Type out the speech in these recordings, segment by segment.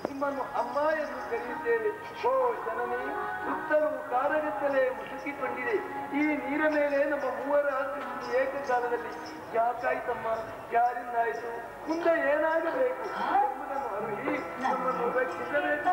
ನಿಮ್ಮನ್ನು ಅಮ್ಮ ಎಂದು ಕರೆಯುತ್ತೇವೆ. ಓ ಜನನಿ, ಸುತ್ತಲೂ ಕಾರಗತ್ತಲೆ ಮುಸುಕಿಕೊಂಡಿದೆ. ಈ ನೀರ ಮೇಲೆ ನಮ್ಮ ಮೂವರ ಸೃಷ್ಟಿ ಏಕಕಾಲದಲ್ಲಿ ಯಾಕಾಯ್ತಮ್ಮ, ಯಾರಿಂದಾಯಿತು, ಮುಂದೆ ಏನಾಗಬೇಕು ಎಂಬುದನ್ನು ಅರಿವಿ ನಮ್ಮನ್ನು ರಕ್ಷಿಸಬೇಕು.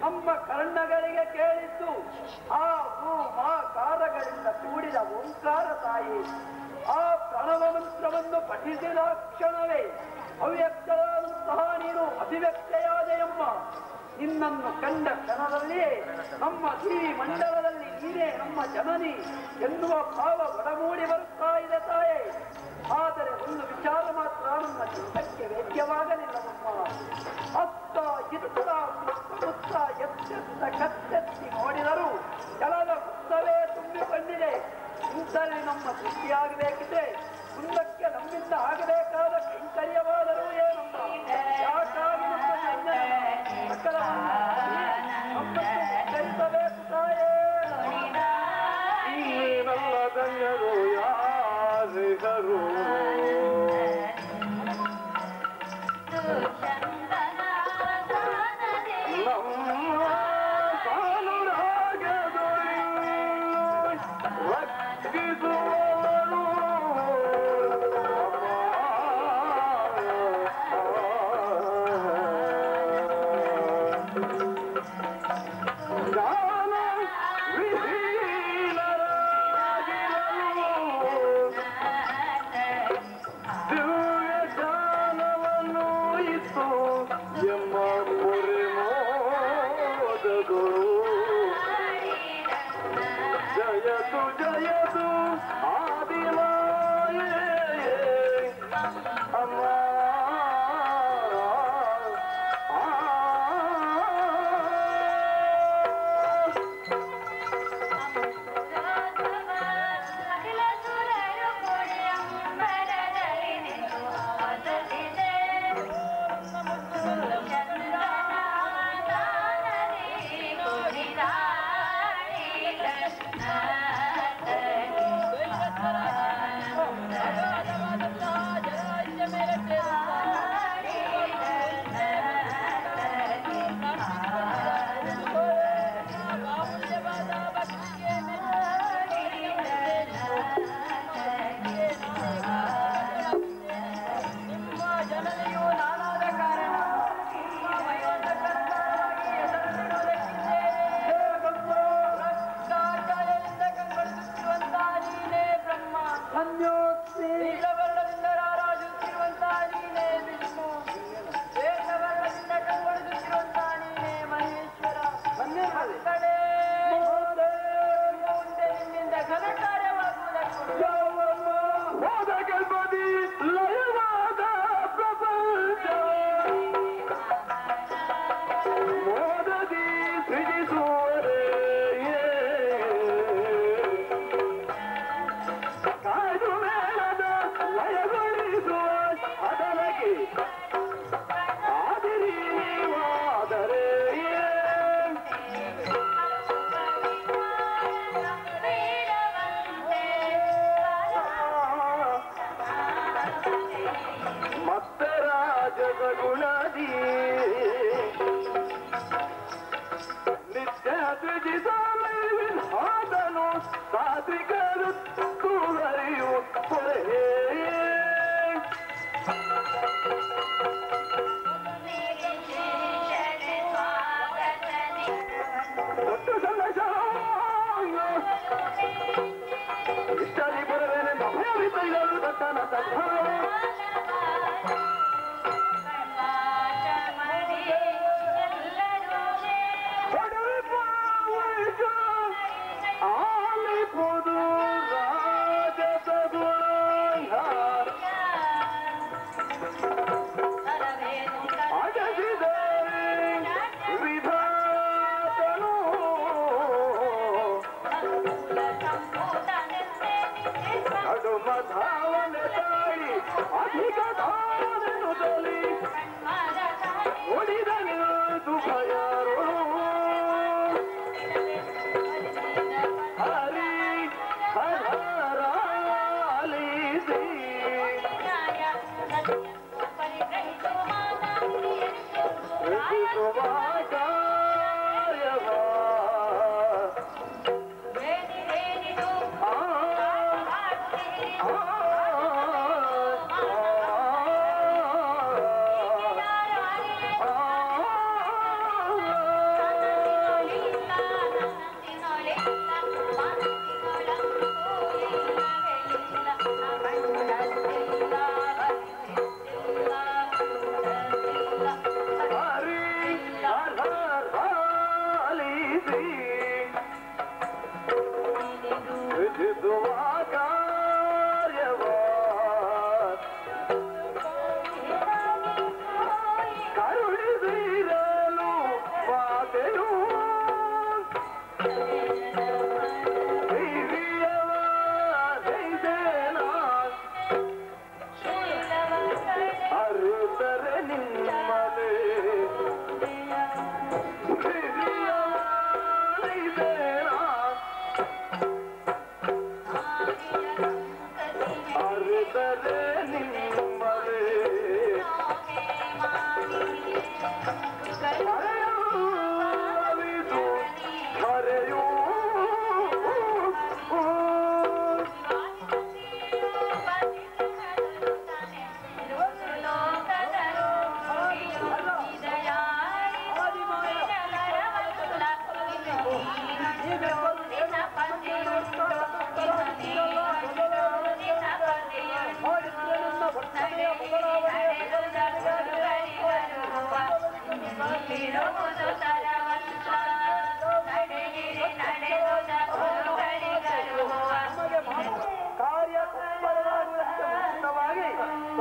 ನಮ್ಮ ಕರ್ಣಗಳಿಗೆ ಕೇಳಿದ್ದು ಆ ಕಾರಗಳಿಂದ ಕೂಡಿದ ಓಂಕಾರ ತಾಯಿ. ಆ ಪ್ರಣವ ಮಂತ್ರವನ್ನು ಪಠಿಸಿದ ಕ್ಷಣವೇ ಅವ್ಯಕ್ತಳಾದಂತಹ ನೀನು ಅಭಿವ್ಯಕ್ತೆಯಾದ ಎಂಬ ನಿನ್ನನ್ನು ಕಂಡ ಕ್ಷಣದಲ್ಲಿ ನಮ್ಮ ಈ ಮಂಡಲದಲ್ಲಿ ನೀನೇ ನಮ್ಮ ಜನನಿ ಎನ್ನುವ ಭಾವ ಒಡಮೂಡಿ ಬರುತ್ತಾ ಇದೆ ತಾಯೇ. ಆದರೆ ಒಂದು ವಿಚಾರ ಮಾತ್ರ ನಮ್ಮ ಚಿತ್ತಕ್ಕೆ ವೇದ್ಯವಾಗಲಿಲ್ಲವಮ್ಮ. ಅತ್ತ ಇತ್ತ ಸುತ್ತ ಎತ್ತೆತ್ತ ಕತ್ತೆತ್ತಿ ನೋಡಿದರೂ ಜಲದ ಗುತ್ತವೇ ತುಂಬಿಕೊಂಡಿದೆ. ಇಂಥಲ್ಲಿ ನಮ್ಮ ಸೃಷ್ಟಿಯಾಗಬೇಕಿದೆ, ಮುಂದಕ್ಕೆ ನಮ್ಮಿಂದ ಆಗಬೇಕಾದ ಕೈಂಕರ್ಯವಾದರೂ ಏನಮ್ಮ, ಯಾಕಾಗಿ ನಮ್ಮಬೇಕು ತಾಯೇ. ಇನ್ನೇನಲ್ಲ ಧನ್ಯರು ಯಾರಿಗರು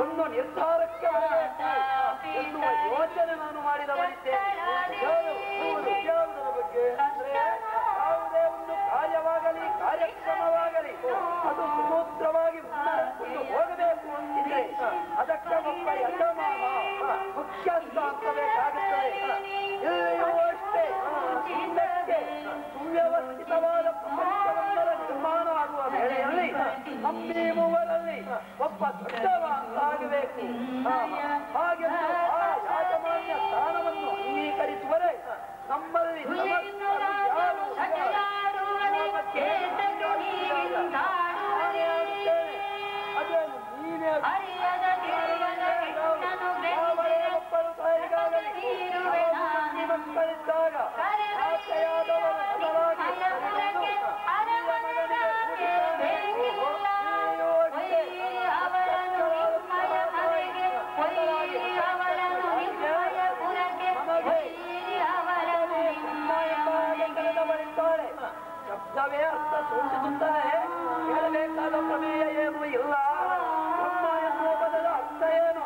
ಒಂದು ನಿರ್ಧಾರಕ್ಕೆ ಎನ್ನುವ ಯೋಚನೆ ನಾನು ಮಾಡಿದವನಿದ್ದೇನೆ. ಯಾವುದರ ಬಗ್ಗೆ ಅಂದ್ರೆ ಯಾವುದೇ ಒಂದು ಕಾರ್ಯವಾಗಲಿ ಕಾರ್ಯಕ್ರಮವಾಗಲಿ ಅದು ಸುಸೂತ್ರವಾಗಿ ಮುಂದುವರೆಸಿಕೊಂಡು ಹೋಗಬೇಕು ಅಂತಿದ್ರೆ ಅದಕ್ಕೆ ಒಬ್ಬ ಯಜಮಾನ ಮುಖ್ಯಸ್ಥ ಅಂತ ಬೇಕಾಗುತ್ತದೆ. ಇಲ್ಲಿಯೂ ಅಷ್ಟೇ ಹಿಂದಕ್ಕೆ ಸುವ್ಯವಸ್ಥಿತವಾದ ಪ್ರಪಂಚವೊಂದರ ನಿರ್ಮಾಣ ಆಗುವ ವೇಳೆಯಲ್ಲಿ ನಮ್ಮಿ ಮೂವರಲ್ಲಿ ಒಬ್ಬ ದೊಡ್ಡವ ಆಗಬೇಕು. ಹಾಗೆ ಆ ಯಾಜಮಾನ್ಯ ಸ್ಥಾನವನ್ನು ಅಂಗೀಕರಿಸುವರೆ ನಮ್ಮಲ್ಲಿ ಅದೇನು ನೀನೇ ಮಕ್ಕಳಿದ್ದಾಗ ಆಕೆಯಾದವರು ಶಬ್ದವೇ ಅರ್ಥ ಸೂಚಿಸುತ್ತದೆ. ಹೇಳಬೇಕಾದ ಪ್ರಮೇಯ ಏನೂ ಇಲ್ಲ. ಬ್ರಹ್ಮ ಎನ್ನುವ ಪದದ ಅರ್ಥ ಏನು?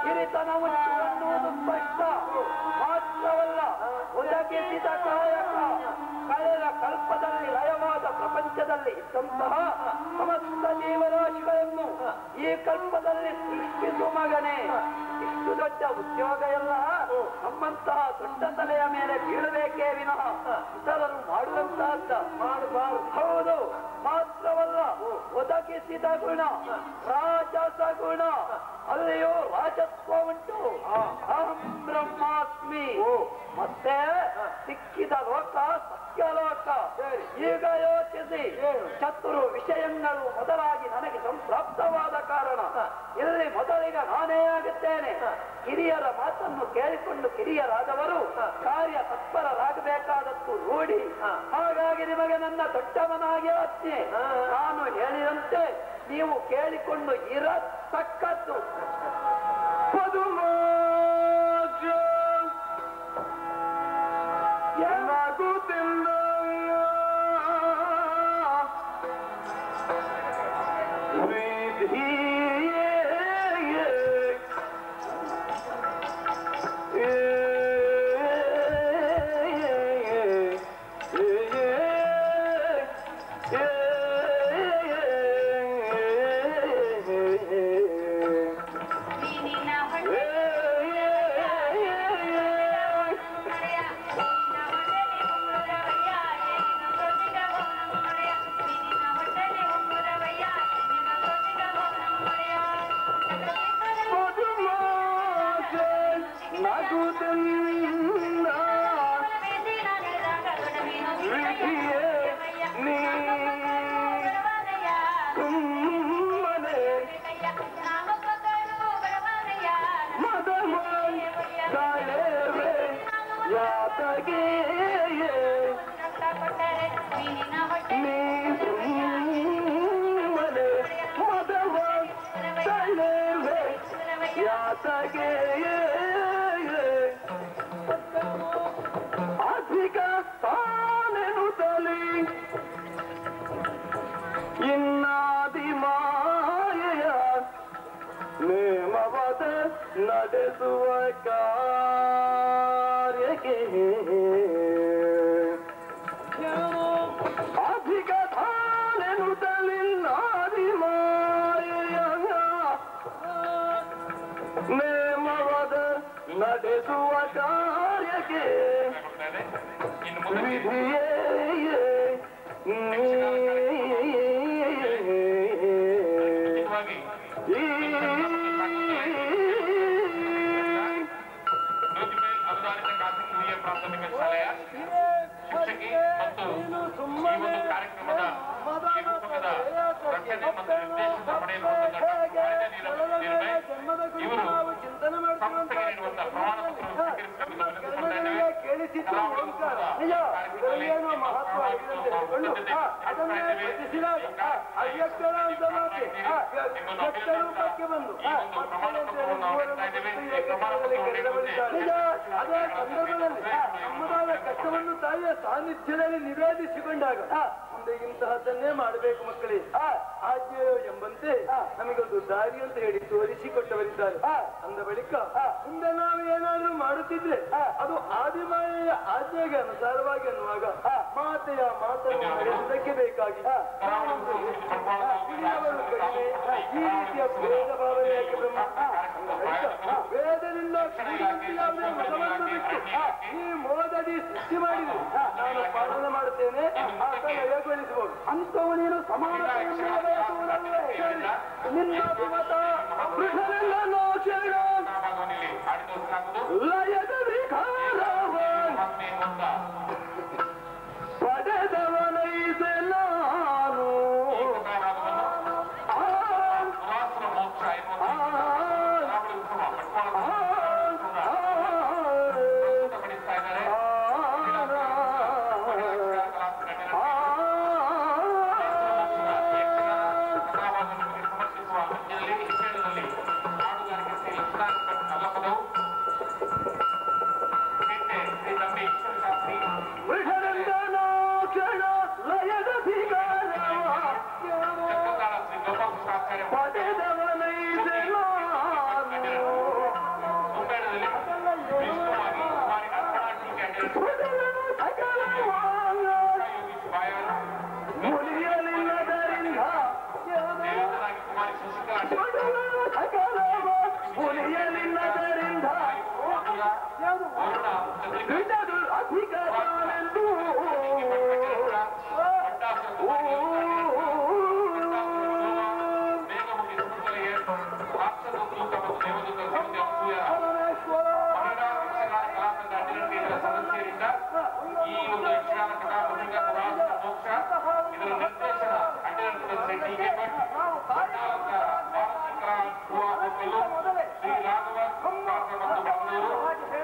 ಹಿರಿತನ ಉಂಟು ಅನ್ನುವುದು ಸ್ಪಷ್ಟ. ಮಾತ್ರವಲ್ಲ, ಒದಗಿಸಿದ ಕಾಯಕ ಕಳೆದ ಕಲ್ಪದಲ್ಲಿ ಲಯವಾದ ಪ್ರಪಂಚದಲ್ಲಿ ಇದ್ದಂತಹ ಸಮಸ್ತ ಜೀವರಾಶಿಗಳನ್ನು ಈ ಕಲ್ಪದಲ್ಲಿ ಸೃಷ್ಟಿಸುವ ಮಗನೇ. ಇಷ್ಟು ದೊಡ್ಡ ಉದ್ಯೋಗ ಎಲ್ಲ ನಮ್ಮಂತಹ ದೊಡ್ಡ ತಲೆಯ ಮೇಲೆ ಬೀಳಬೇಕೇ ವಿನಃ ಇತರರು ಮಾಡುವಂತಹದ್ದ ಮಾಡಬಾರದು. ಹೌದು, ಮಾತ್ರವಲ್ಲ, ಒದಗಿಸಿದ ಗುಣ ರಾಜಸ ಗುಣ, ಅಲ್ಲಿಯೂ ರಾಜತ್ವ ಉಂಟು. ಅಹಂ ಬ್ರಹ್ಮಾಸ್ಮಿ. ಮತ್ತೆ ಸಿಕ್ಕಿದ ಲೋಕ ಸತ್ಯಲೋಕ. ಈಗ ಯೋಚಿಸಿ, ಚತುರು ವಿಷಯಗಳು ಮೊದಲಾಗಿ ನನಗೆ ಸಂಪ್ರಾಪ್ತವಾದ ಕಾರಣ ಇಲ್ಲಿ ಮೊದಲಿಗ ನಾನೇ ಆಗುತ್ತೇನೆ. ಹಿರಿಯರ ಮಾತನ್ನು ಕೇಳಿಕೊಂಡು ಕಿರಿಯರಾದವರು ಕಾರ್ಯ ತತ್ಪರರಾಗಬೇಕಾದದ್ದು ಮಾತು ರೂಢಿ. ಹಾಗಾಗಿ ನಿಮಗೆ ನನ್ನ ದೊಡ್ಡವನಾಗಿ ಆಜ್ಞೆ. ನಾನು ಹೇಳಿದಂತೆ ನೀವು ಕೇಳಿಕೊಂಡು ಇರತಕ್ಕದ್ದು. ಅಧಿಕ ತಾನೆನುತ್ತಲಿ ಇನ್ನಾದಿ ಮಾಯೆಯ ನೇಮವದ ನಡೆಸುವ ಕಾರ್ಯಕ್ಕೆ ಅಧಿಕ ತಾನೆನುತ್ತಲಿ ನಾದಿ ಮಾಯೆಯ ನೇಮವದ ನಡೆಸುವ ಕಾರ್ಯಕ್ಕೆ ವಿಧಿಯೇ ಪ್ರಾಥಮಿಕ ಶಾಲೆಯ ಶಿಕ್ಷಕಿ ಮತ್ತು ಈ ಒಂದು ಕಾರ್ಯಕ್ರಮದ ಈ ರೂಪಕದ ರಕ್ಷಣೆ ಮತ್ತು ನಿರ್ದೇಶನ ಪಡೆಯಲು ಇವರು ಸಂಸ್ಥೆಗೆ ನೀಡುವಂತಹ ಪ್ರಮಾಣ ಸಮುದಾಯದ ಕಷ್ಟವನ್ನು ತಾಯಿಯ ಸಾನ್ನಿಧ್ಯದಲ್ಲಿ ನಿವೇದಿಸಿಕೊಂಡಾಗ ಮುಂದೆ ಇಂತಹದ್ದನ್ನೇ ಮಾಡಬೇಕು ಮಕ್ಕಳೇ. ಆಜ್ಞೆಯೋ ಎಂಬಂತೆ ನಮಗೊಂದು ದಾರಿ ಅಂತ ಹೇಳಿ ತೋರಿಸಿಕೊಟ್ಟವರಿದ್ದಾರೆ. ಅಂದ ಬಳಿಕ ಮುಂದೆ ನಾವು ಏನಾದ್ರೂ ಮಾಡುತ್ತಿದ್ರೆ ಅದು ಆದಿಮಾಯೆಯ ಆಜ್ಞೆಗೆ ಅನುಸಾರವಾಗಿ ಅನ್ನುವಾಗ ಮಾತೆಯ ಮಾತನ್ನು ನಡೆಸುವುದಕ್ಕೆ ಬೇಕಾಗಿ ಹಿರಿಯವರು ಕಡಿಮೆ ಈ ರೀತಿಯ ಭೇದ ಭಾವನೆ ಯಾಕೆ ಬ್ರಹ್ಮ? ವೇದದಿಂದ ಯಾವುದೇ ಮತವನ್ನು ಬಿಟ್ಟು ಈ ಮೋದದಿ ಸೃಷ್ಟಿ ಮಾಡಿದ್ರು ನಾನು ಪಾಲನೆ ಮಾಡುತ್ತೇನೆ ಆತ ನಯಗೊಳಿಸಬಹುದು. ಅಂಥವು ನೀನು ಸಮಾನತೆಯನ್ನು ಬಯಸುವುದಲ್ಲೇ ನಿನ್ನ ಮತ ವೃಷನೆಲ್ಲ ನೋಕ್ಷಣ ಲಯದ ವಿಕಾರವ ಪಡೆದವನೈದೆ ನಾನು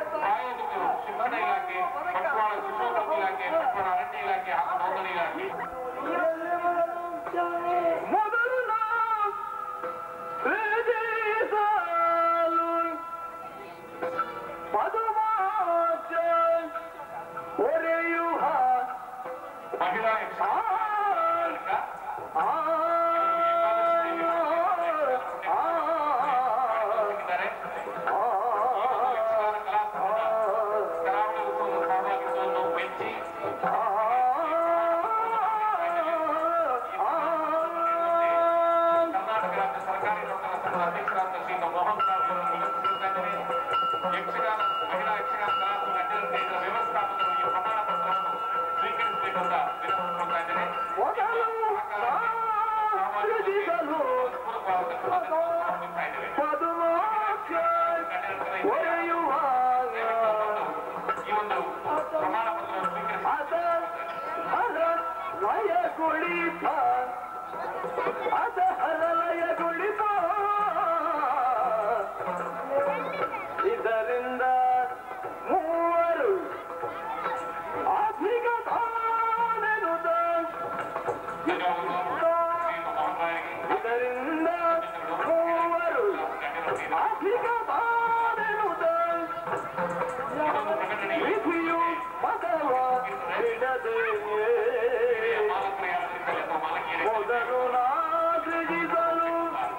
ಶಿಕ್ಷಣ ಇಲಾಖೆ ಬಂಟ್ವಾಳ ಶಿಶು ಇಲಾಖೆ ಬಂದ ವಿನಂತಿಸ್ಕೊಳ್ತಾ ಇದ್ದೇನೆ. ಮೊದಲು ಸೃಜಿಸಲು ಪದುಮೋಕ್ಷ ಒರೆಯುವಾಗ ಈ ಒಂದು ಪ್ರಮಾಣ ಪತ್ರವನ್ನು ಸ್ವೀಕರಿಸಿ ಅದ ಹರಲಯ ಕುಳಿತ ಅದ ಹರಲಯ ಕುಳಿತ ಇದರಿಂದ ಮೂವರು ಅಧಿಕ ತಾನೆನುದ ಇದರಿಂದ ಮೂವರು ಅಧಿಕ ತಾನೆನುದ ವಿಧಿಯು ಪದವ ಹಿಡದೆ ಮೊದಲು ನಾಜಿಸಲು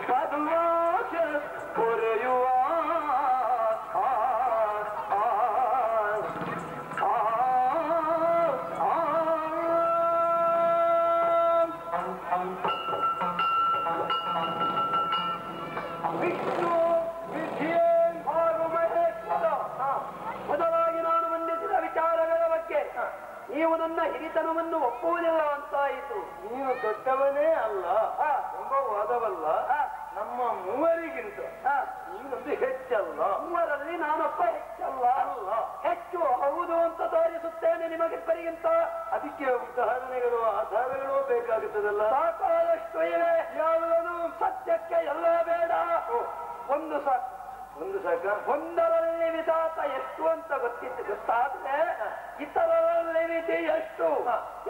ಪದ್ಮಾಶ ಕೊರೆಯುವ ವಿಷ್ಣು ವಿಧಿಯೇ ಹಾಗೂ ಮಹೇಶ್ವರ ಮೊದಲಾಗಿ ನಾನು ಮಂಡಿಸಿದ ವಿಚಾರಗಳ ಬಗ್ಗೆ ನೀವು ನನ್ನ ಹಿರಿತನವನ್ನು ಒಪ್ಪುವುದಿಲ್ಲ ಅಂತಾಯಿತು. ನೀನು ದೊಡ್ಡವನೇ ಅಲ್ಲ ಎಂಬ ವಾದವಲ್ಲ. ನಮ್ಮ ಮೂವರಿಗಿಂತ ನೀನೊಂದು ಹೆಚ್ಚಲ್ಲ. ಮೂವರಲ್ಲಿ ನಾನೊಬ್ಬ ಹೆಚ್ಚಲ್ಲ. ಅಲ್ಲ, ಹೆಚ್ಚು ಹೌದು ಅಂತ ತೋರಿಸುತ್ತೇನೆ ನಿಮಗಿಬ್ಬರಿಗಿಂತ. ಅದಕ್ಕೆ ಉದಾಹರಣೆಗಳು ಆಧಾರಗಳು ಬೇಕಾಗುತ್ತದಲ್ಲ. ಸಾಕಾದಷ್ಟು ಇವೆ. ಯಾವುದನ್ನು ಸತ್ಯಕ್ಕೆ ಎಲ್ಲ ಬೇಡ. ಒಂದು ಸಾಕು. ಒಂದು ಸಾಕ. ಒಂದರಲ್ಲಿ ವಿಧಾತ ಎಷ್ಟು ಅಂತ ಗೊತ್ತಾದ್ರೆ ಇತರರಲ್ಲಿ ವಿಧಿ ಎಷ್ಟು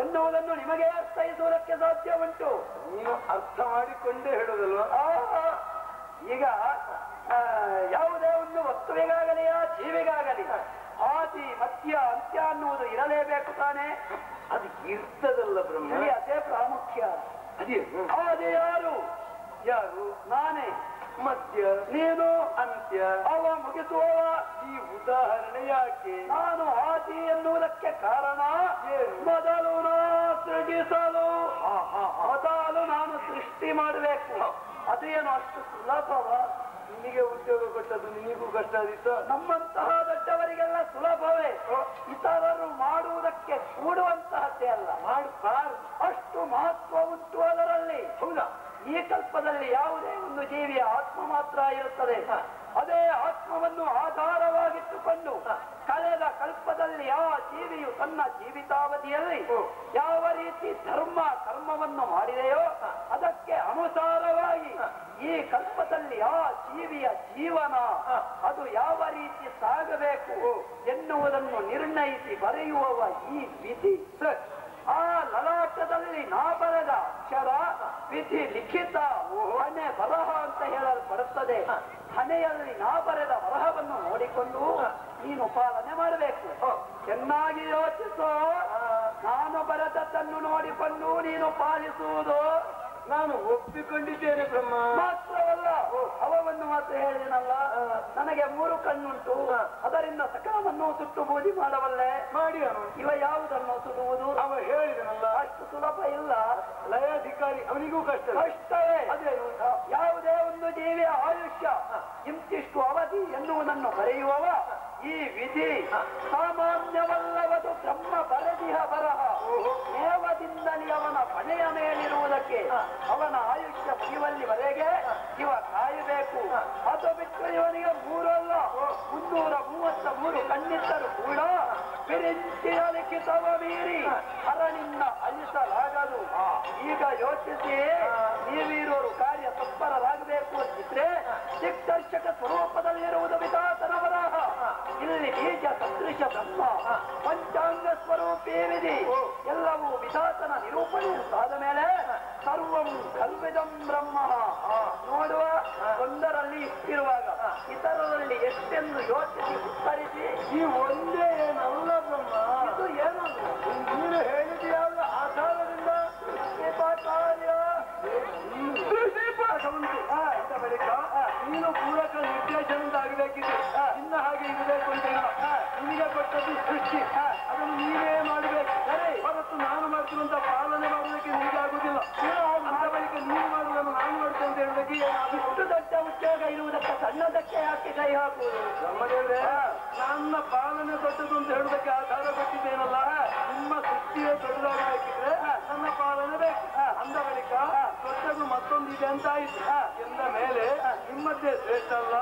ಎನ್ನುವುದನ್ನು ನಿಮಗೆ ಅರ್ಥೈಸುವುದಕ್ಕೆ ಸಾಧ್ಯ ಉಂಟು. ನೀನು ಅರ್ಥ ಮಾಡಿಕೊಂಡೇ ಹೇಳುವುದಲ್ವ. ಈಗ ಯಾವುದೇ ಒಂದು ವಸ್ತುವಿಗಾಗಲಿ ಆ ಜೀವಿಗಾಗಲಿ ಆದಿ ಮಧ್ಯ ಅಂತ್ಯ ಅನ್ನುವುದು ಇರಲೇಬೇಕು ತಾನೆ. ಅದು ಇರ್ತದಲ್ಲ ಬ್ರಹ್ಮ. ಅದೇ ಪ್ರಾಮುಖ್ಯ. ಅದೇ ಆದಿ ಯಾರು? ಯಾರು? ನಾನೇ. ಮಧ್ಯ ನೀನು, ಅಂತ್ಯ ಅವ ಮುಗಿಸುವವ. ಈ ಉದಾಹರಣೆ ಯಾಕೆ? ನಾನು ಆದಿ ಎನ್ನುವುದಕ್ಕೆ ಕಾರಣ ಮೊದಲು ಸೃಜಿಸಲು. ಮೊದಲು ನಾನು ಸೃಷ್ಟಿ ಮಾಡಬೇಕು. ಅದೇನು ಅಷ್ಟು ಸುಲಭವ? ನಿನಗೆ ಉದ್ಯೋಗ ಕೊಟ್ಟದ್ದು ನಿನಗೂ ಕಷ್ಟ ಆದಿತ್ತು. ನಮ್ಮಂತಹ ದೊಡ್ಡವರಿಗೆಲ್ಲ ಸುಲಭವೇ. ಇತರರು ಮಾಡುವುದಕ್ಕೆ ಕೂಡುವಂತಹದ್ದೇ ಅಲ್ಲ. ಮಾಡಬಾರದು. ಅಷ್ಟು ಮಹತ್ವ ಉಂಟು ಅದರಲ್ಲಿ. ಹೌದಾ? ಈ ಕಲ್ಪದಲ್ಲಿ ಯಾವುದೇ ಒಂದು ಜೀವಿಯ ಆತ್ಮ ಮಾತ್ರ ಇರುತ್ತದೆ. ಅದೇ ಆತ್ಮವನ್ನು ಆಧಾರವಾಗಿಟ್ಟುಕೊಂಡು ಕಳೆದ ಕಲ್ಪದಲ್ಲಿ ಆ ಜೀವಿಯು ತನ್ನ ಜೀವಿತಾವಧಿಯಲ್ಲಿ ಯಾವ ರೀತಿ ಧರ್ಮ ಕರ್ಮವನ್ನು ಮಾಡಿದೆಯೋ ಅದಕ್ಕೆ ಅನುಸಾರವಾಗಿ ಈ ಕಲ್ಪದಲ್ಲಿ ಆ ಜೀವಿಯ ಜೀವನ ಅದು ಯಾವ ರೀತಿ ಸಾಗಬೇಕು ಎನ್ನುವುದನ್ನು ನಿರ್ಣಯಿಸಿ ಬರೆಯುವವ ಈ ವಿಧಿ. ಆ ಲಲಾಟದಲ್ಲಿ ನಾ ಬರೆದ ಅಕ್ಷರ ವಿಧಿ ಲಿಖಿತ ಹಣೆ ಬರಹ ಅಂತ ಹೇಳಲು ಬರುತ್ತದೆ. ಹಣೆಯಲ್ಲಿ ನಾ ಬರೆದ ಬರಹವನ್ನು ನೋಡಿಕೊಂಡು ನೀನು ಪಾಲನೆ ಮಾಡಬೇಕು. ಚೆನ್ನಾಗಿ ಯೋಚಿಸೋ. ನಾನು ಬರೆದದ್ದನ್ನು ನೋಡಿಕೊಂಡು ನೀನು ಪಾಲಿಸುವುದು ನಾನು ಒಪ್ಪಿಕೊಂಡಿದ್ದೇನೆ ಬ್ರಹ್ಮ. ಮಾತ್ರವಲ್ಲ, ಅವವನ್ನು ಮಾತ್ರ ಹೇಳಿದನಲ್ಲ, ನನಗೆ 3 ಕಣ್ಣುಂಟು, ಅದರಿಂದ ಸಕಾಲವನ್ನು ಸುಟ್ಟು ಬೂದಿ ಮಾಡಬಲ್ಲೆ. ಮಾಡಿ ಇವ ಯಾವುದನ್ನು ಸುಡುವುದು? ಅವ ಹೇಳಿದನಲ್ಲ, ಅಷ್ಟು ಸುಲಭ ಇಲ್ಲ. ಲಯಾಧಿಕಾರಿ ಅವನಿಗೂ ಕಷ್ಟವೇ. ಅದೇನು? ಯಾವುದೇ ಒಂದು ಜೀವಿಯ ಆಯುಷ್ಯ ಇಂತಿಷ್ಟು ಅವಧಿ ಎನ್ನುವುದನ್ನು ಬರೆಯುವವ ಈ ವಿಧಿ ಸಾಮಾನ್ಯವಲ್ಲವದು. ಬ್ರಹ್ಮ ಬರೆದಿಹ ಬರಹ ನೇವದಿಂದಲೇ ಅವನ ಮನೆಯ ಮೇಲಿರುವುದಕ್ಕೆ ಅವನ ಆಯುಷ್ಯ ಮುಗಿಯುವಲ್ಲಿವರೆಗೆ ಇವ ಕಾಯಬೇಕು. ಅದು ಬಿಟ್ಟು ಇವನಿಗೆ 3 ಅಲ್ಲ 333 ಕಣ್ಣಿದ್ದರೂ ಕೂಡ ವಿರಿಂಚಿಯ ಲಿಖಿತವ ಮೀರಿ ಹರನಿಂದ ಅಲಿಸಲಾಗದು. ಈಗ ಯೋಚಿಸಿ, ನೀವಿರೋರು ಕಾರ್ಯ ತತ್ಪರರಾಗಬೇಕು ಅಂತಿದ್ರೆ ದಿಗ್ದರ್ಶಕ ಸ್ವರೂಪದಲ್ಲಿರುವುದು ವಿಧಾತನ ಬರಹ. ಇಲ್ಲಿ ಬೀಜ ಸದೃಶ ಬ್ರಹ್ಮ ಪಂಚಾಂಗ ಸ್ವರೂಪೇ ವಿಧಿ ಎಲ್ಲವೂ ವಿಧಾತನ ನಿರೂಪಣೆ ಆದ ಮೇಲೆ ಸರ್ವಂ ಕಲ್ವಿದಂ ಬ್ರಹ್ಮ. ನೋಡುವ, ಒಂದರಲ್ಲಿ ಇಷ್ಟಿರುವಾಗ ಇತರರಲ್ಲಿ ಎಷ್ಟೆಂದು ಯೋಚಿಸಿ ಉತ್ತರಿಸಿ ಈ ಒಂದೇ ಏನಲ್ಲ ಬ್ರಹ್ಮ. ಇದು ಏನಲ್ಲ, ನೀನು ಹೇಳಿದ ಯಾವ ಆಧಾರದಿಂದ ಕಾರ್ಯ ಪಾಠ ಉಂಟು. ಇದ್ದ ಬಳಿಕ ನೀನು ಪೂರಕ ನಿರ್ದೇಶನದಿಂದ ಆಗಬೇಕಿದೆ. ಇನ್ನ ಹಾಗೆ ಇರಬೇಕು ಅಂತ ಇಲ್ಲ. ನಿನಗೆ ಕೊಟ್ಟದ್ದು ಸೃಷ್ಟಿ, ಅದನ್ನು ನೀವೇ ಮಾಡಬೇಕು. ಹೊರತು ನಾನು ಮಾಡ್ತೀನಂತ ಪಾಲನೆ ಮಾಡೋದಕ್ಕೆ ನಿಮಗೆ ಆಗುದಿಲ್ಲ. ಅಂದ ಬಳಿಕ ನೀನು ಮಾಡುವುದನ್ನು ನಾನು ಮಾಡ್ತೇನೆ ಅಂತ ಹೇಳೋದಕ್ಕೆ ಇಷ್ಟು ದೊಡ್ಡ ಉದ್ಯೋಗ ಇರುವುದಕ್ಕೆ ಸಣ್ಣದಕ್ಕೆ ಯಾಕೆ ಕೈ ಹಾಕುವುದು? ನಮ್ಮದೇವ್ರೆ, ನನ್ನ ಪಾಲನೆ ದೊಡ್ಡದು ಅಂತ ಹೇಳುವುದಕ್ಕೆ ಆಧಾರ ಕೊಟ್ಟಿದ್ದೇನಲ್ಲ. ನಿಮ್ಮ ಸೃಷ್ಟಿಯೇ ದೊಡ್ಡದಾಗಿ ಮಾಡಿದ್ದೆ ಶ್ರೇಷ್ಠ ಅಲ್ಲ.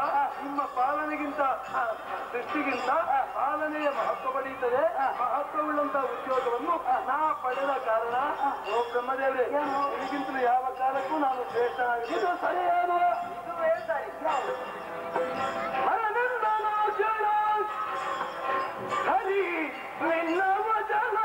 ನಿಮ್ಮ ಪಾಲನೆಗಿಂತ ಸೃಷ್ಟಿಗಿಂತ ಪಾಲನೆಯ ಮಹತ್ವ ಪಡೆಯುತ್ತದೆ. ಮಹತ್ವವುಳ್ಳಂತಹ ಉದ್ಯೋಗವನ್ನು ನಾ ಪಡೆದ ಕಾರಣ ಓ ಬ್ರಹ್ಮದೇವ್ರೆ, ಈಗಿಂತಲೂ ಯಾವ ಕಾಲಕ್ಕೂ ನಾನು ಶ್ರೇಷ್ಠನಾಗಿ ಇದು ಸರಿಯೇನು? ಇದು ಹೇಳ್ತಾರೆ ಹರಿ ನಿನ್ನ ವಚನ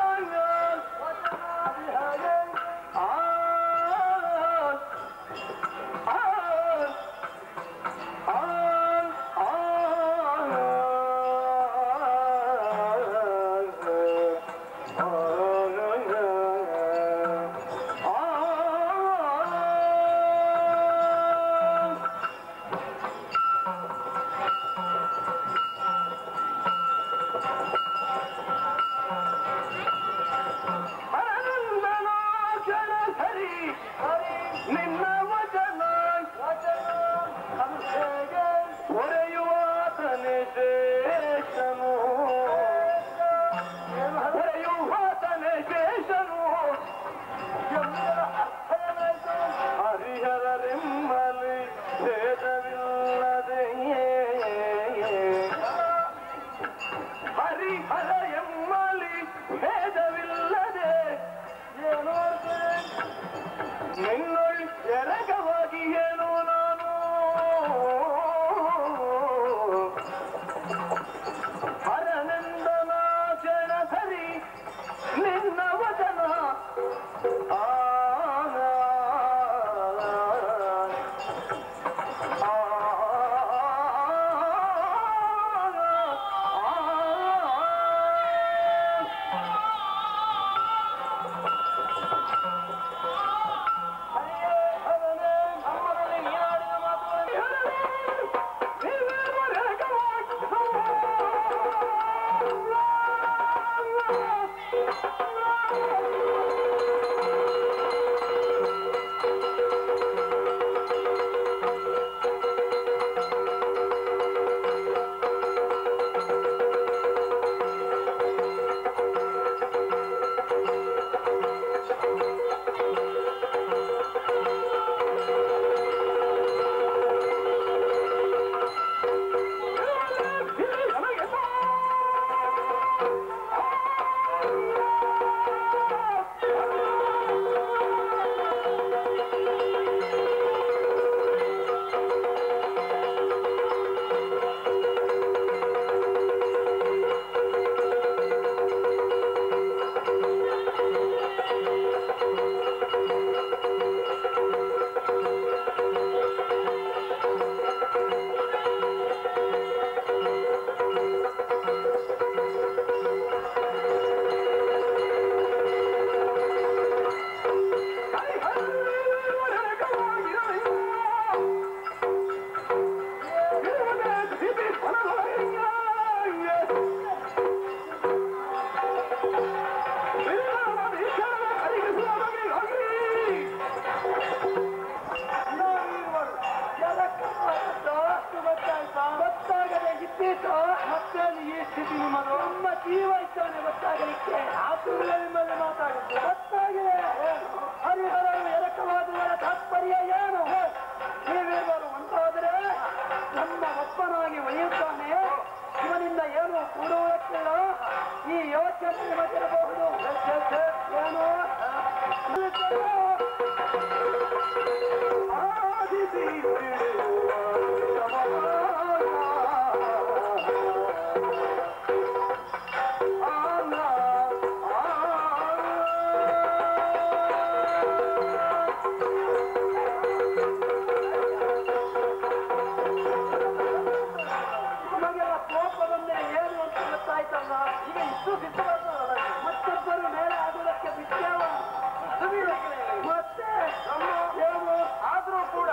ಆದ್ರೂ ಕೂಡ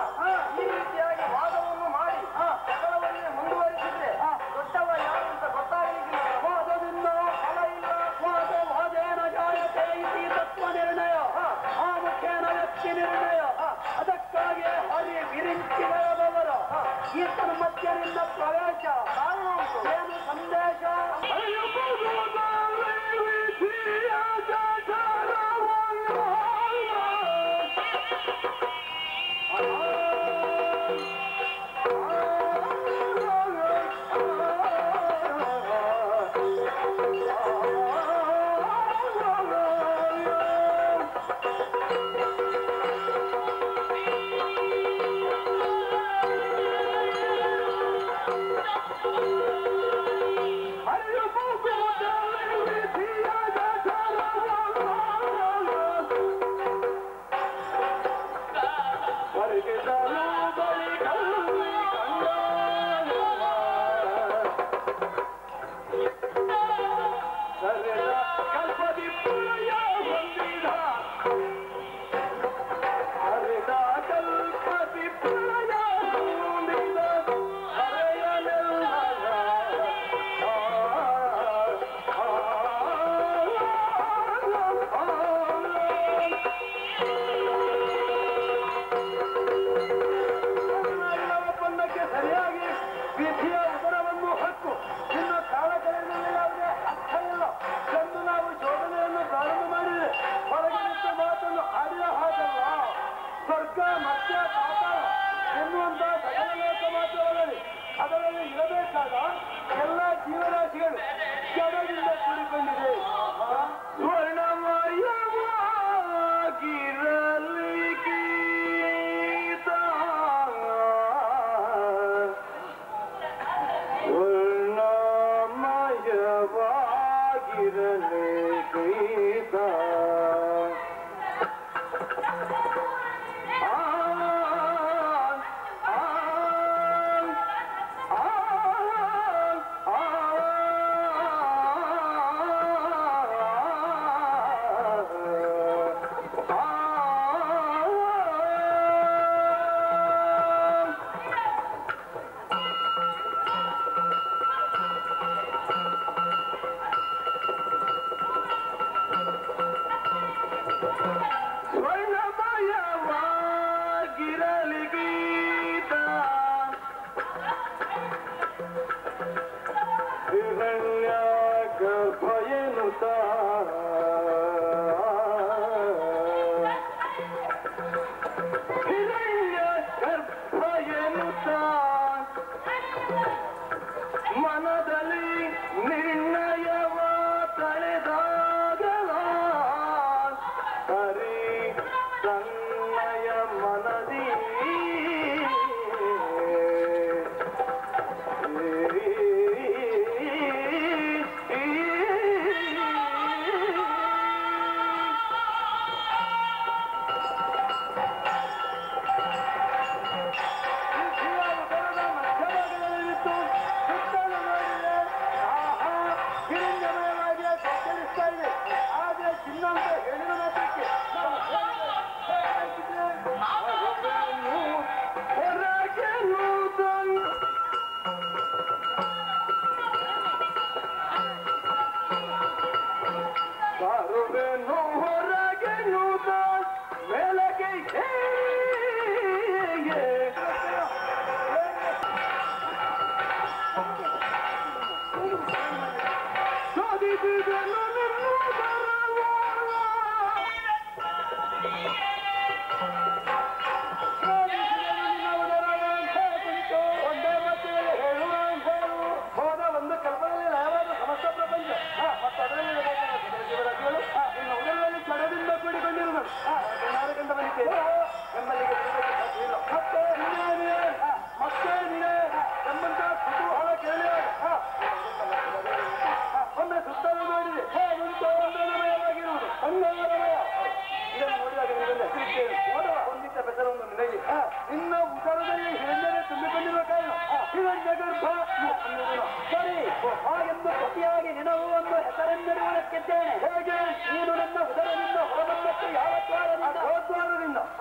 ಈ ರೀತಿಯಾಗಿ ವಾದವನ್ನು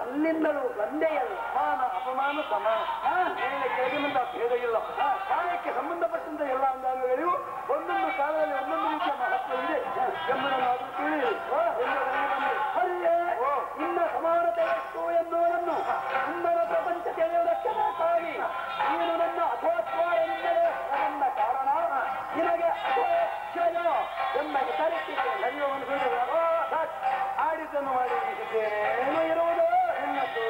ಅಲ್ಲಿಂದಲೂ ಬಂದೆಯಲ್ಲ ಮಾನ ಅಪಮಾನ ಸಮಾನ ಮೇಲೆ ಕೆಳಗಿನಿಂದ ಭೇದ ಇಲ್ಲ ಕಾಲಕ್ಕೆ ಸಂಬಂಧಪಟ್ಟಂತೆ ಎಲ್ಲ ಅಂಗಾಂಗಗಳಿಗೂ ಒಂದೊಂದು ಕಾಲದಲ್ಲಿ ಒಂದೊಂದು ರೀತಿಯ ಮಹತ್ವ ಇದೆ ಎಂಬುದನ್ನು ಕೇಳಿ ಅಲ್ಲೇ ನಿನ್ನ ಸಮಾನತೆ ಎಷ್ಟು ಎನ್ನುವುದನ್ನು ಸುಂದರ ಪ್ರಪಂಚ ತಿಳಿಯುವುದಕ್ಕೆ ಬೇಕಾಗಿ ನೀನು ನನ್ನ ಅಧೋತ್ವಾರದಿಂದಲೇ ನನ್ನ ಕಾರಣ ನಿನಗೆ ಅಧೋಕ್ಷಯ ಎಂಬ ಹೆಸರಿಟ್ಟಿದ್ದೆ ಆಡಿದ್ದನ್ನು ಮಾಡಿ ಏನು ಇರುವುದು ಎನ್ನದ್ದು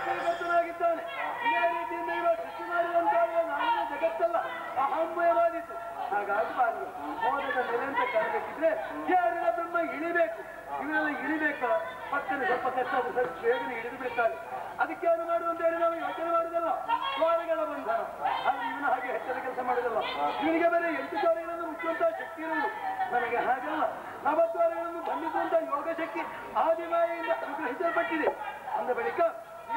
ಶ್ರೀಕೃಷ್ಣನಾಗಿದ್ದಾನೆ ಇದೇ ರೀತಿಯಿಂದ ಇರುವ ಸೃಷ್ಟಿ ಮಾಡಿದಂತಾಗ ನಾನು ಜಗತ್ತಲ್ಲ ಅಹಂಮಯವಾದಿತ್ತು ಹಾಗಾಗಬಾರದು ಮೋದದ ನೆಲೆ ಅಂತ ಕಾಣಬೇಕಿದ್ರೆ ಯಾರಿನ ಬ್ರಹ್ಮ ಇಳಿಬೇಕು ಇವರೆಲ್ಲ ಇಳಿಬೇಕ ಪಕ್ಕನೆ ಸ್ವಲ್ಪ ಕಷ್ಟ ಸ್ವಲ್ಪ ಬೇಗನೆ ಹಿಡಿದು ಬಿಡ್ತಾರೆ ಅದಕ್ಕೆ ಏನು ಮಾಡುವಂತ ಹೇಳಿ ನಾವು ಯೋಚನೆ ಮಾಡುವುದಲ್ಲ ದ್ವಾರಗಳ ಬಂಧನ ಆದ್ರೆ ಇವನು ಹಾಗೆ ಹೆಚ್ಚದ ಕೆಲಸ ಮಾಡುವುದಲ್ಲ ಇವನಿಗೆ ಬೇರೆ 8 ದ್ವಾರಗಳನ್ನು ಮುಚ್ಚುವಂತಹ ಶಕ್ತಿ ಇರುವುದು ನನಗೆ ಹಾಗಲ್ಲ ನವದ್ವಾರಗಳನ್ನು ಬಂಧಿಸುವಂತಹ ಯೋಗ ಶಕ್ತಿ ಆದಿಮಾಯಿಂದ ಅನುಗ್ರಹಿಸಲ್ಪಟ್ಟಿದೆ ಅಂದ ಬಳಿಕ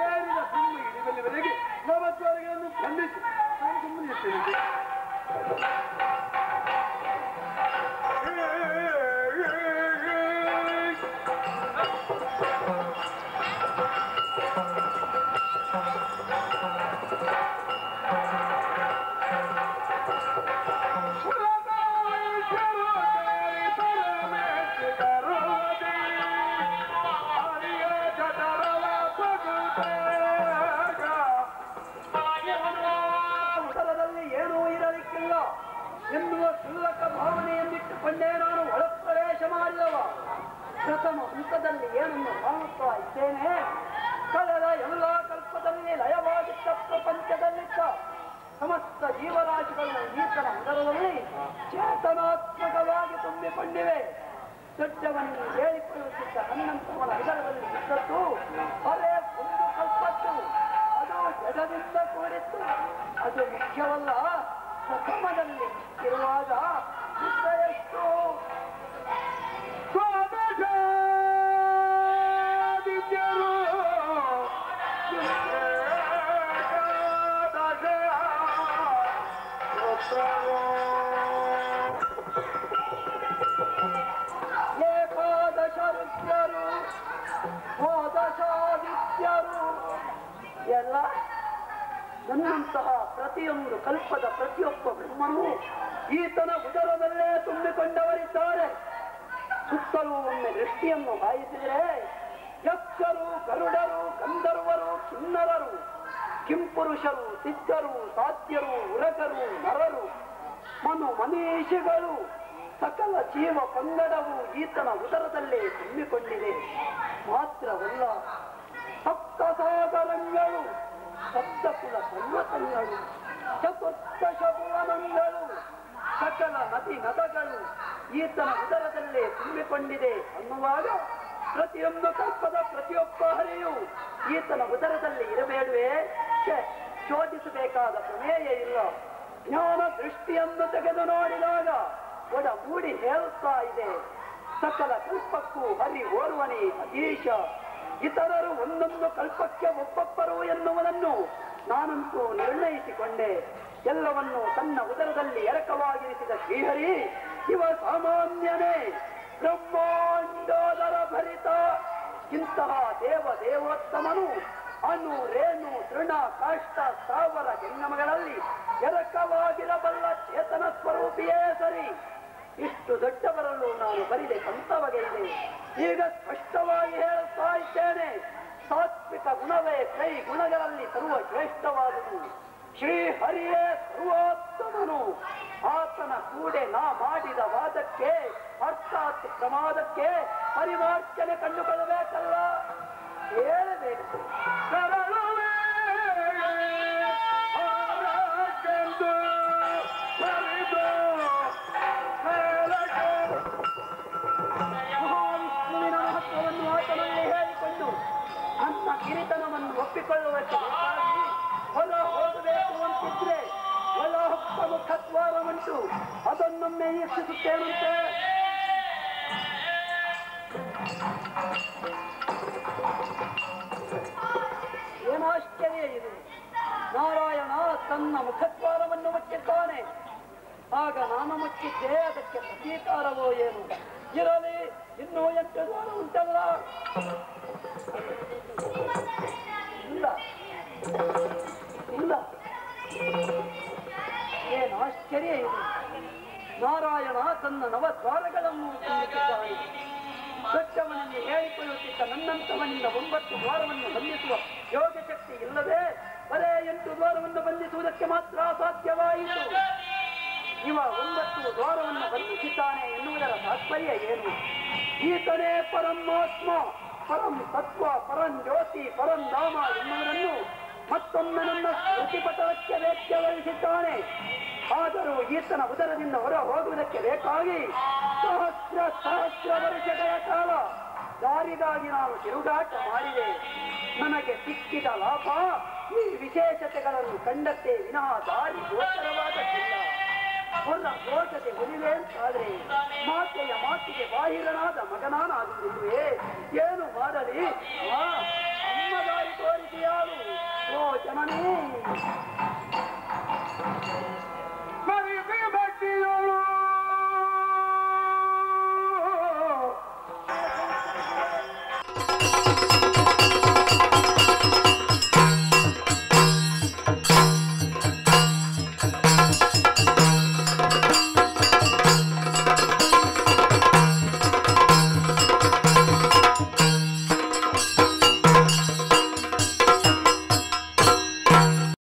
ಏರಿನ ಬ್ರಹ್ಮ ಇಳಿಬಲ್ಲಿವರೆಗೆ ನವದ್ವಾರಗಳನ್ನು ಬಂಧಿಸಿ ನಾನು ಸುಮ್ಮನೆ ಇರ್ತೇನೆ ಎನ್ನುವ ಕ್ಷುಲ್ಲಕ ಭಾವನೆಯನ್ನಿಟ್ಟುಕೊಂಡೇ ನಾನು ಒಳಪ್ರವೇಶ ಮಾಡಿದವ ಪ್ರಥಮ ಹಂತದಲ್ಲಿ ಏನನ್ನು ಕಾಣುತ್ತಾ ಇದ್ದೇನೆ ಕಳೆದ ಎಲ್ಲ ಕಲ್ಪದಲ್ಲಿ ಲಯವಾಗಿದ್ದ ಪ್ರಪಂಚದಲ್ಲಿದ್ದ ಸಮಸ್ತ ಜೀವರಾಶಿಗಳು ಈತನ ಉದರದಲ್ಲಿ ಚೇತನಾತ್ಮಕವಾಗಿ ತುಂಬಿಕೊಂಡಿವೆ ದೊಡ್ಡವನಿಗೆ ಹೇಳಿಕೊಳ್ಳುತ್ತಿದ್ದ ಹನ್ನಂತವನ ಉದರದಲ್ಲಿ ಇದ್ದದ್ದು ಅದೇ ಒಂದು ಕಲ್ಪತ್ತು ಸುಖದಿಂದ ಕೂಡಿತ್ತು. ಅದು ಮುಖ್ಯವಲ್ಲ, ಪ್ರಥಮದಲ್ಲಿ ಇರುವಾಗ ಯುದ್ಧ ಎಷ್ಟು ಏಕಾದಶ ರುದ್ರರು ದ್ವಾದಶಾದಿತ್ಯರು ಎಲ್ಲ ನನ್ನಂತಹ ಪ್ರತಿಯೊಂದು ಕಲ್ಪದ ಪ್ರತಿಯೊಬ್ಬ ಬ್ರಹ್ಮನೂ ಈತನ ಉದರದಲ್ಲೇ ತುಂಬಿಕೊಂಡವರಿದ್ದಾರೆ. ಸುತ್ತಲೂ ಒಮ್ಮೆ ದೃಷ್ಟಿಯನ್ನು ಹಾಯಿಸಿದರೆ ಯಕ್ಷರು, ಗರುಡರು, ಗಂಧರ್ವರು, ಕಿನ್ನರರು, ಕಿಂಪುರುಷರು, ಸಿದ್ಧರು, ಸಾಧ್ಯರು, ಉರಗರು, ನರರು, ಮನೀಷಿಗಳು, ಸಕಲ ಜೀವ ಪಂಗಡವು ಈತನ ಉದರದಲ್ಲೇ ತುಂಬಿಕೊಂಡಿದೆ. ಮಾತ್ರವಲ್ಲ, ಸಪ್ತಸಾಗರಗಳು, ಸಪ್ತಕುಲ ಪರ್ವತಗಳು, ಚತುರ್ದಶ ಭುವನಗಳು, ಸಕಲ ನದಿ ನದಗಳು ಈತನ ಉದರದಲ್ಲೇ ತುಂಬಿಕೊಂಡಿದೆ ಅನ್ನುವಾಗ ಪ್ರತಿಯೊಂದು ಕಲ್ಪದ ಪ್ರತಿಯೊಬ್ಬ ಹರಿಯು ಈತನ ಉದರದಲ್ಲಿ ಇರಬೇಡುವೆ? ಶೋಧಿಸಬೇಕಾದ ಪ್ರಮೇಯ ಇಲ್ಲ. ಜ್ಞಾನ ದೃಷ್ಟಿಯನ್ನು ತೆಗೆದು ನೋಡಿದಾಗ ಒಡ ಮೂಡಿ ಹೇಳುತ್ತಾ ಇದೆ, ಸಕಲ ಕಲ್ಪಕ್ಕೂ ಹರಿ ಓರ್ವನೇ ಅಧೀಶ, ಇತರರು ಒಂದೊಂದು ಕಲ್ಪಕ್ಕೆ ಒಬ್ಬೊಬ್ಬರು ಎನ್ನುವುದನ್ನು ನಾನಂತೂ ನಿರ್ಣಯಿಸಿಕೊಂಡೆ. ಎಲ್ಲವನ್ನು ತನ್ನ ಉದರದಲ್ಲಿ ಎರಕವಾಗಿರಿಸಿದ ಶ್ರೀಹರಿ ಇವ ಸಾಮಾನ್ಯನೇ, ಬ್ರಹ್ಮಾಂಡೋದರ ಭರಿತ. ಇಂತಹ ದೇವೋತ್ತಮನು ಅನು, ರೇಣು, ತೃಣ, ಕಾಷ್ಟ, ಸ್ಥಾವರ ಜಂಗಮಗಳಲ್ಲಿ ಎರಕವಾಗಿರಬಲ್ಲ ಚೇತನ ಸ್ವರೂಪಿಯೇ ಸರಿ. ಇಷ್ಟು ದೊಡ್ಡವರಲ್ಲೂ ನಾನು ಬರಿದೆ ಸ್ವಂತವಗೆ ಇದೆ. ಈಗ ಸ್ಪಷ್ಟವಾಗಿ ಹೇಳುತ್ತಾ ಇದ್ದೇನೆ, ಸಾತ್ವಿಕ ಗುಣವೇ ಕೈ ಗುಣಗಳಲ್ಲಿ ಸರ್ವ ಶ್ರೇಷ್ಠವಾದುದು. ಶ್ರೀಹರಿಯೇ ಸರ್ವೋತ್ತಮನು. ಆತನ ಕೂಡೆ ನಾ ಮಾಡಿದ ವಾದಕ್ಕೆ ಅರ್ಥಾತ್ ಪ್ರಮಾದಕ್ಕೆ ಪರಿಮಾರ್ಚನೆ ಕಂಡುಕೊಳ್ಳಬೇಕಲ್ಲ, ಹೇಳಬೇಕು. ಮಹಾವಿಷ್ಣುವಿನ ಮಹತ್ವವನ್ನು ಆತನಲ್ಲಿ ಹೇಳಿಕೊಂಡು ನನ್ನ ಕಿರಿತನವನ್ನು ಒಪ್ಪಿಕೊಳ್ಳುವುದಕ್ಕೆ ಬೇಕಾಗಿ ಹೊಲ ಹೋಗಬೇಕು ಅಂತಿದ್ರೆ ಹೊಲ ಹೊಕ್ಕ ಮುಖದ್ವಾರವುಂಟು, ಅದನ್ನೊಮ್ಮೆ ಈಕ್ಷಿಸುತ್ತೇನಂತೆ. ಏನಾಶ್ಚರ್ಯ ಇದು! ನಾರಾಯಣ ತನ್ನ ಮುಖದ್ವಾರವನ್ನು ಮುಚ್ಚಿದ್ದಾನೆ, ಆಗ ನಾನು ಮುಚ್ಚಿದ್ದೆ, ಅದಕ್ಕೆ ಪ್ರತೀಕಾರವೋ ಏನು? ಇರಲಿ, ಇನ್ನೂ 8 ದ್ವಾರ ಉಂಟಲ್ಲ. ಇಲ್ಲ ಇಲ್ಲ, ಏನು ಆಶ್ಚರ್ಯ ಇದು! ನಾರಾಯಣ ತನ್ನ ನವದ್ವಾರಗಳನ್ನು ತುಂಬಿಸಿದ್ದಾನೆ. ದೊಡ್ಡವನನ್ನು ಹೇಳಿಕೊಳ್ಳುತ್ತಿದ್ದ ನನ್ನಂತವನಿಂದ 9 ದ್ವಾರವನ್ನು ಬಂಧಿಸುವ ಯೋಗ ಶಕ್ತಿ ಇಲ್ಲದೆ ಬರೇ 8 ದ್ವಾರವನ್ನು ಬಂಧಿಸುವುದಕ್ಕೆ ಮಾತ್ರ ಸಾಧ್ಯವಾಯಿತು. ಇವ 9 ದ್ವಾರವನ್ನು ಬಂಧಿಸಿದ್ದಾನೆ ಎನ್ನುವುದರ ತಾತ್ಪರ್ಯ ಏನು? ಈತನೇ ಪರಮಾತ್ಮ, ಪರಂ ತತ್ವ, ಪರಂ ಜ್ಯೋತಿ, ಪರಂ ಧಾಮ ಎನ್ನುವುದನ್ನು ಮತ್ತೊಮ್ಮೆ ನನ್ನ ಸ್ಮೃತಿಪಟಲಕ್ಕೆ ವ್ಯಾಖ್ಯಾನಿಸಿದ್ದಾನೆ. ಆದರೂ ಈತನ ಉದರದಿಂದ ಹೊರ ಹೋಗುವುದಕ್ಕೆ ಬೇಕಾಗಿ ಸಹಸ್ರ ವರ್ಷಗಳ ಕಾಲ ದಾರಿಗಾಗಿ ನಾನು ತಿರುಗಾಟ ಮಾಡಿದೆ. ನನಗೆ ಸಿಕ್ಕಿದ ಲಾಭ ಈ ವಿಶೇಷತೆಗಳನ್ನು ಕಂಡತ್ತೆ ವಿನಃ ದಾರಿ ಗೋಚರವಾದಕ್ಕಿಲ್ಲ. ಹೊರ ಗೋಚತೆ ಉಳಿವೆ ಅಂತಾದ್ರೆ ಮಾತೆಯ ಮಾತಿಗೆ ಬಾಹಿರನಾದ ಮಗನಾನಾಗುವುದಿಲ್ವೇ? ಏನು ಮಾಡಲಿ? ಅಮ್ಮ ದಾರಿ ತೋರಿಸಿಯಾಳು. ಓ ಜನನೇ,